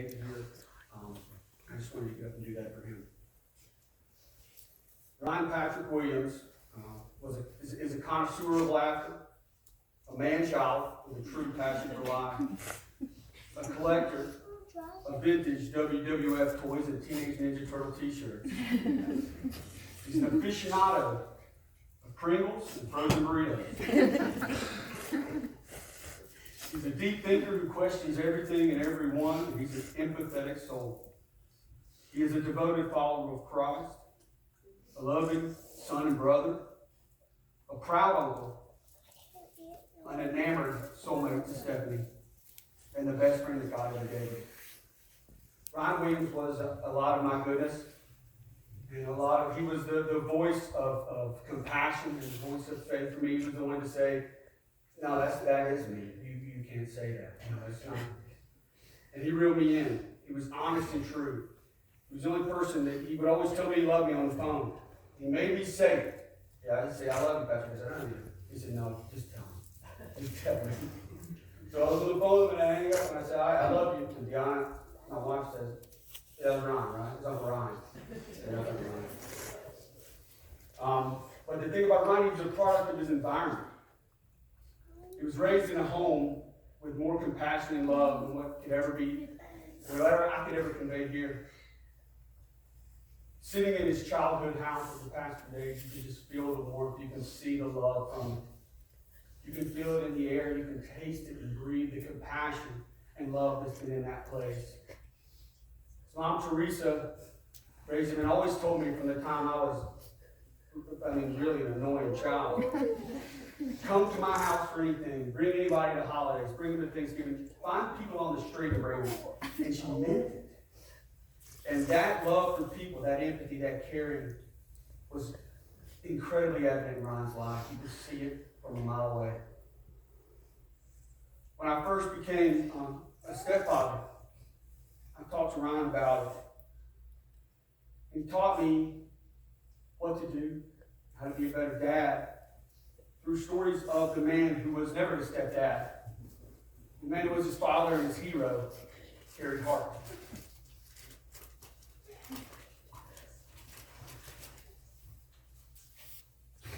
here. I just wanted to get up and do that for him. Ryan Patrick Williams is a connoisseur of laughter, a man-child with a true passion for life, a collector of vintage WWF toys and Teenage Ninja Turtle t-shirts. He's an aficionado of Pringles and frozen burritos. He's a deep thinker who questions everything and everyone, and he's an empathetic soul. He is a devoted follower of Christ, a loving son and brother, a proud uncle, an enamored soulmate to Stephanie, and the best friend that God ever gave me. Ryan Williams was a lot of my goodness, and he was the voice of compassion and the voice of faith for me. He was the one to say, no, that is me. You can't say that. No, it's not. And he reeled me in. He was honest and true. He was the only person that he would always tell me he loved me on the phone. He made me say it. Yeah, I'd say, I love you, Patrick. I said, I don't need it. He said, no, just tell me. Just tell me. So I was on the phone and I hang up and I said, I love you. And Deanna, my wife, says, yeah, that's Ryan, right? It's Uncle Ryan. Yeah, that's Uncle Ryan. But the thing about Ryan, he was a product of his environment. He was raised in a home with more compassion and love than what could ever be, whatever I could ever convey here. Sitting in his childhood house for the past few days, you can just feel the warmth. You can see the love from it. You can feel it in the air. You can taste it and breathe the compassion and love that's been in that place. His mom, Teresa, raised him and always told me from the time I was, really an annoying child. Come to my house for anything. Bring anybody to holidays. Bring them to Thanksgiving. Find people on the street and bring them. And she meant it. And that love for people, that empathy, that caring was incredibly evident in Ryan's life. You could see it from a mile away. When I first became a stepfather, I talked to Ryan about it. He taught me what to do, how to be a better dad, through stories of the man who was never his stepdad, the man who was his father and his hero, Terry Hart.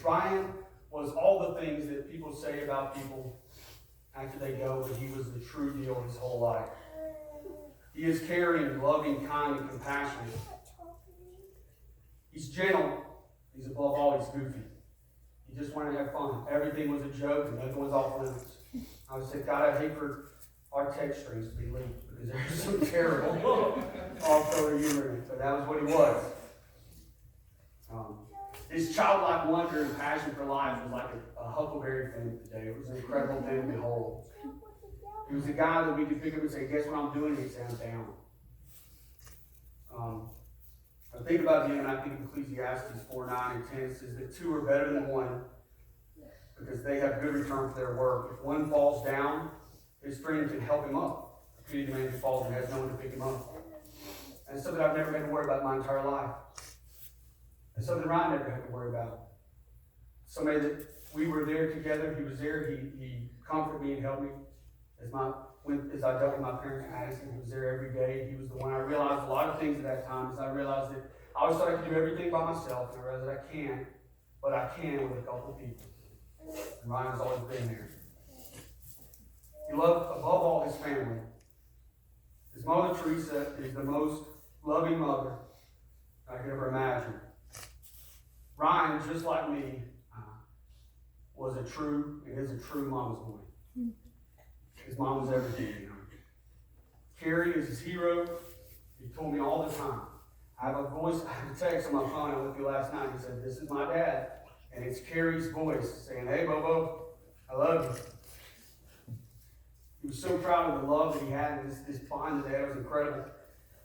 Ryan was all the things that people say about people after they go, but he was the true deal his whole life. He is caring, loving, kind, and compassionate. He's gentle. He's above all, he's goofy. He just wanted to have fun. Everything was a joke and nothing was off limits. I would say, God, I'd hate for our text strings to be leaked because they're so terrible off-color humor in it. But that was what he was. His childlike wonder and passion for life was like a Huckleberry thing today. It was an incredible thing to behold. He was a guy that we could pick up and say, guess what I'm doing? He'd say, I'm down. I think about him, and I think Ecclesiastes 4:9 and 10 says that two are better than one because they have good return for their work. If one falls down, his friend can help him up. If any man who falls and has no one to pick him up. And it's something I've never had to worry about my entire life. It's something Ryan never had to worry about. Somebody that we were there together, he was there, he comforted me and helped me. As I dealt with my parents' passing, he was there every day. He was the one. I realized a lot of things at that time. I realized that I always thought I could do everything by myself, and I realized that I can't, but I can with a couple of people. And Ryan's always been there. He loved, above all, his family. His mother, Teresa, is the most loving mother I could ever imagine. Ryan, just like me, is a true mama's boy. His mom was everything to him. Carrie is his hero. He told me all the time. I have a text on my phone I went through last night. He said, this is my dad. And it's Carrie's voice saying, hey, Bobo, I love you. He was so proud of the love that he had, and this bond that they had was incredible.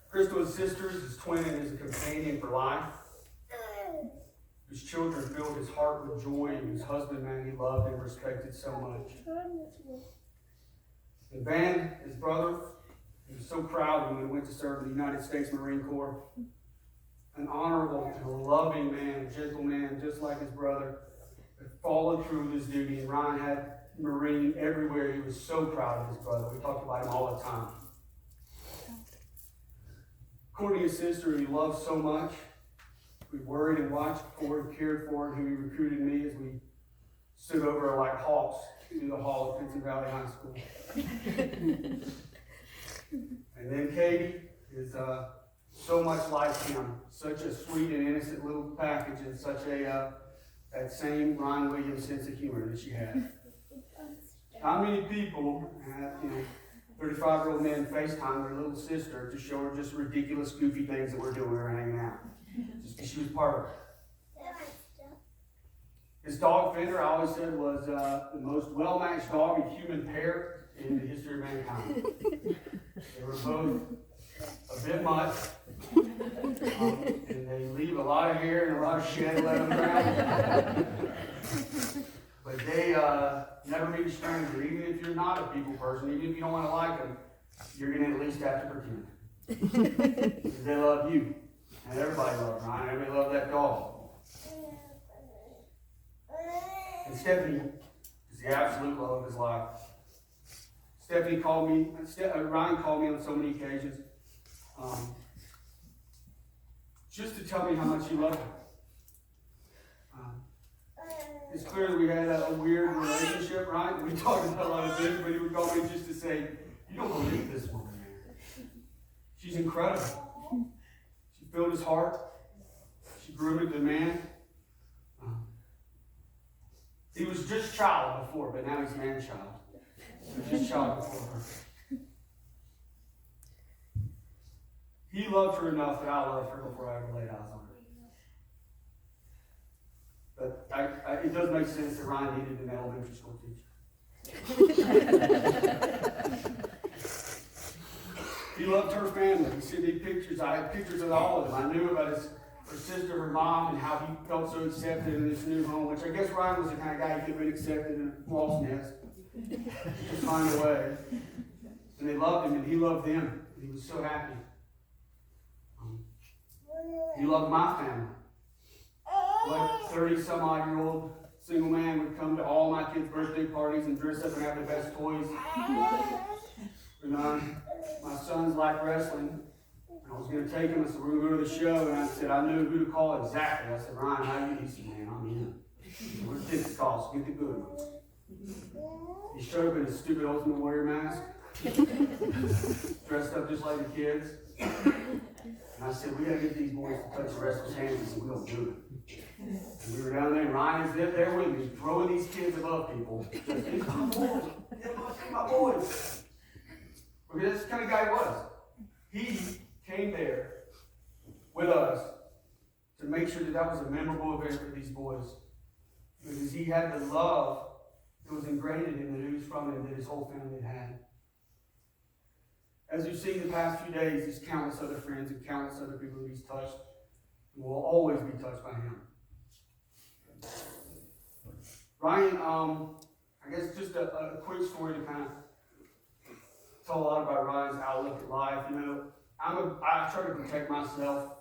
Crystal, his sister, his twin, and his companion for life. His children filled his heart with joy, and his husband, man, he loved and respected so much. And Van, his brother, he was so proud when he went to serve in the United States Marine Corps. An honorable and a loving man, a gentle man, just like his brother, had followed through his duty. And Ryan had Marine everywhere. He was so proud of his brother. We talked about him all the time. Courtney, his sister, who he loves so much. We worried and watched for and cared for, and who he recruited me as we stood over like hawks through the hall of Pinson Valley High School. And then Katie is so much like him, such a sweet and innocent little package, and such a that same Rayan Williams sense of humor that she had. How many people have, 35-year-old men FaceTime their little sister to show her just ridiculous, goofy things that we're doing when we're hanging out, just because she was part of it. His dog Fender, I always said, was the most well-matched dog and human pair in the history of mankind. They were both a bit much, and they leave a lot of hair and a lot of shed left around. But they never meet a stranger. Even if you're not a people person, even if you don't want to like them, you're going to at least have to pretend. Because they love you. And everybody loves Ryan. Everybody loves that dog. And Stephanie is the absolute love of his life. Ryan called me on so many occasions just to tell me how much he loved him. It's clear that we had a weird relationship, right? We talked about a lot of things, but he would call me just to say, "You don't believe this woman, man. She's incredible. She filled his heart. She grew him into a man." He was just child before, but now he's man-child. He was just child before her. He loved her enough that I loved her before I ever laid eyes on her. But it does make sense that Ryan needed an elementary school teacher. He loved her family. He sent me pictures. I had pictures of all of them. I knew about her sister, her mom, and how he felt so accepted in this new home, which I guess Ryan was the kind of guy who could have been accepted in a false nest. Just find a way. And they loved him, and he loved them. And he was so happy. He loved my family. What 30-some-odd-year-old single man would come to all my kids' birthday parties and dress up and have the best toys. My sons like wrestling. I was going to take him. I said, "We're going to go to the show." And I said, I knew who to call exactly. I said, "Ryan, how you?" He said, "Man, I'm in. We're tickets cost. Get the good ones." He showed up in his stupid Ultimate Warrior mask, dressed up just like the kids. And I said, "We got to get these boys to touch the wrestler's hands." He said, "We're going to do it." And we were down there, and Ryan is there with me, throwing these kids above people. Just, "It's my boys. It's my boys." Because that's the kind of guy he was. He came there with us to make sure that was a memorable event for these boys. Because he had the love that was ingrained in him, that he was from him, that his whole family had. As you've seen the past few days, there's countless other friends and countless other people that he's touched and will always be touched by him. Ryan, I guess just a quick story to kind of tell a lot about Ryan's outlook at life. I try to protect myself.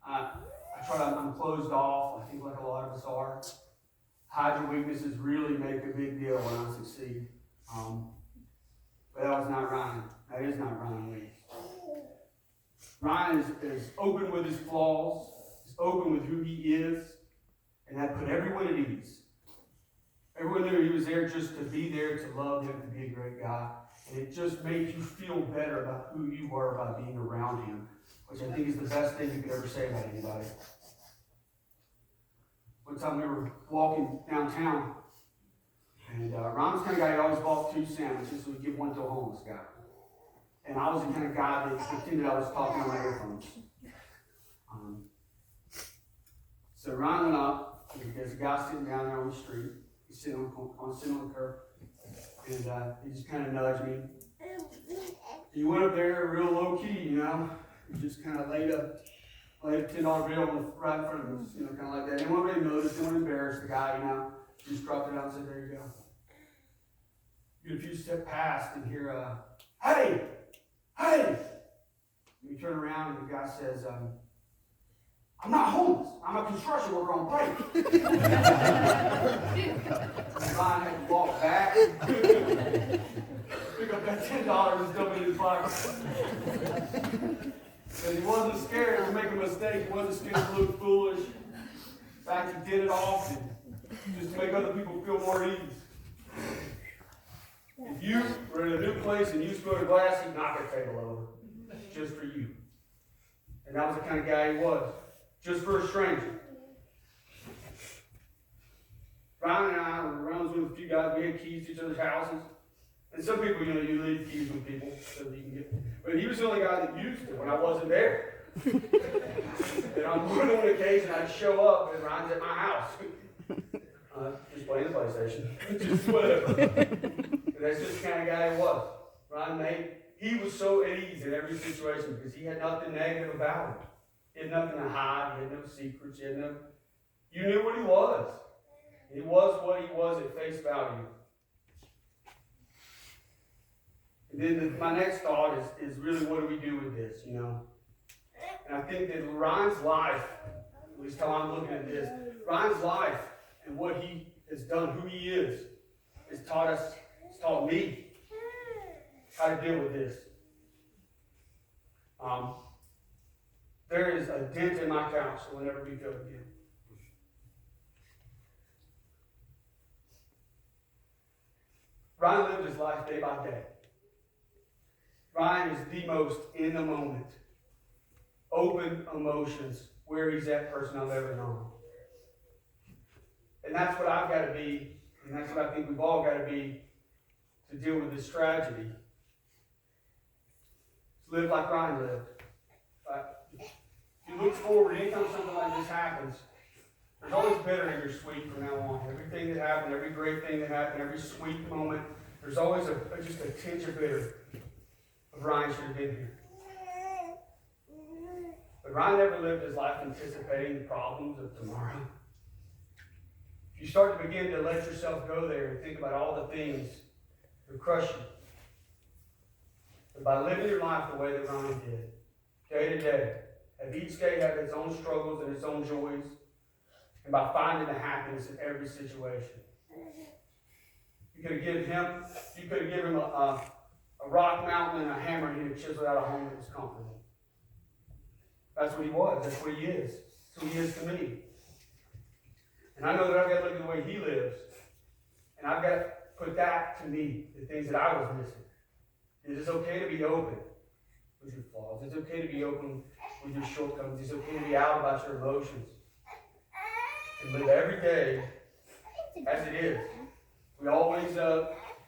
I'm closed off, I think, like a lot of us are. Hide your weaknesses, really make a big deal when I succeed. But that was not Ryan. That is not Rayan Williams. Ryan is open with his flaws, is open with who he is, and that put everyone at ease. Everyone knew he was there just to be there, to love him, to be a great guy. And it just made you feel better about who you were by being around him, which I think is the best thing you could ever say about anybody. One time we were walking downtown, and Ron's the kind of guy who always bought 2 sandwiches, so he'd give one to a homeless guy. And I was the kind of guy that pretended I was talking on my earphones. So Ron went up, and there's a guy sitting down there on the street. He's sitting on the curb. And he just kind of nudged me. He went up there real low key, He just kind of laid a $10 bill right in front of us, kind of like that. Didn't want anybody to notice, didn't want to embarrass the guy, Just dropped it out and said, "There you go." Get a few steps past and hear, "Hey! Hey!" And we turn around and the guy says, "I'm not homeless. I'm a construction worker on break." Ryan had to walk back, pick up that $10 and dump it in his pocket. But he wasn't scared to make a mistake. He wasn't scared to look foolish. In fact, he did it often, just to make other people feel more at ease. If you were in a new place and you spilled a glass, he'd knock a table over, just for you. And that was the kind of guy he was, just for a stranger. Ryan and I were around with a few guys. We had keys to each other's houses. And some people, you leave keys with people so that you can get. But he was the only guy that used it when I wasn't there. And on more than one occasion, I'd show up and Ryan's at my house. Just playing the PlayStation. Just whatever. But that's just the kind of guy he was. He was so at ease in every situation because he had nothing negative about him. He had nothing to hide. He had no secrets. You knew what he was. He was what he was at face value. And then my next thought is really, what do we do with this, And I think that Ryan's life, at least how I'm looking at this, Ryan's life and what he has done, who he is, has taught me how to deal with this. There is a dent in my couch that will never be filled again. Ryan lived his life day by day. Ryan is the most in the moment, open emotions, where he's at person I've ever known. And that's what I've got to be, and that's what I think we've all got to be to deal with this tragedy. To live like Ryan lived. If you look forward, anytime something like this happens, there's always bitter in your sweet from now on. Everything that happened, every great thing that happened, every sweet moment, there's always just a tinge of bitter. Of Ryan should have been here. But Ryan never lived his life anticipating the problems of tomorrow. If you start to begin to let yourself go there and think about all the things that crush you, but by living your life the way that Ryan did, day to day, and each day had its own struggles and its own joys, and by finding the happiness in every situation. You could have given him a rock mountain and a hammer, and he'd have chiseled out a home that was comfortable. That's what he was. That's what he is. That's what he is to me. And I know that I've got to look at the way he lives, and I've got to put that to me, the things that I was missing. It is okay to be open with your flaws. It's okay to be open with your shortcomings. It's okay to be out about your emotions. And live every day as it is. We always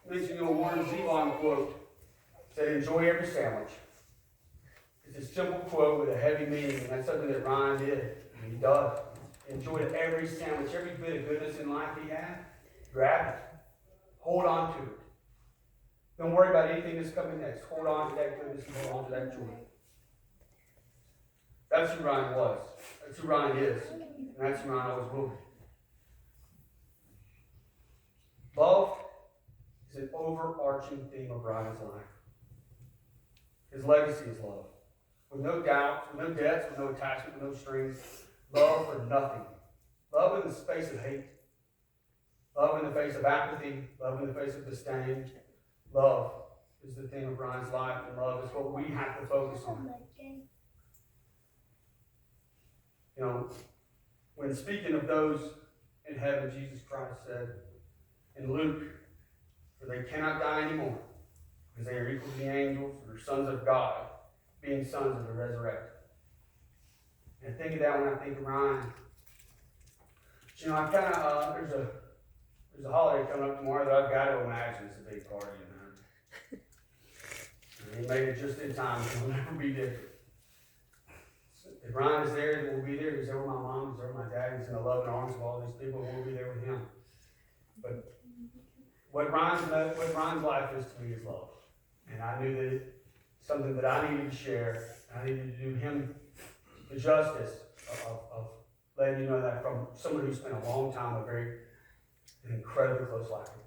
mention the Warren Zevon quote. Said, enjoy every sandwich. It's a simple quote with a heavy meaning, and that's something that Ryan did. And he does. Enjoyed every sandwich, every bit of goodness in life he had. Grab it. Hold on to it. Don't worry about anything that's coming next. Hold on to that goodness and hold on to that joy. That's who Ryan was. That's who Ryan is. And that's who Ryan always will be. Love is an overarching theme of Ryan's life. His legacy is love. With no doubts, with no debts, with no attachment, with no strings. Love for nothing. Love in the space of hate. Love in the face of apathy. Love in the face of disdain. Love is the theme of Ryan's life, and love is what we have to focus on. When speaking of those in heaven, Jesus Christ said in Luke, for they cannot die anymore, because they are equal to the angels, or sons of God, being sons of the resurrected. And I think of that when I think of Ryan. I kind of, there's a holiday coming up tomorrow that I've got to imagine it's a big party, And he made it just in time, so we'll never be there. If Ryan is there, then we'll be there. He's there with my mom, he's there with my dad, he's in the loving arms of all these people, and we'll be there with him. But what Ryan's life is to me is love. And I knew that it's something that I needed to share. I needed to do him the justice of letting you know that from someone who spent a long time, an incredibly close life with.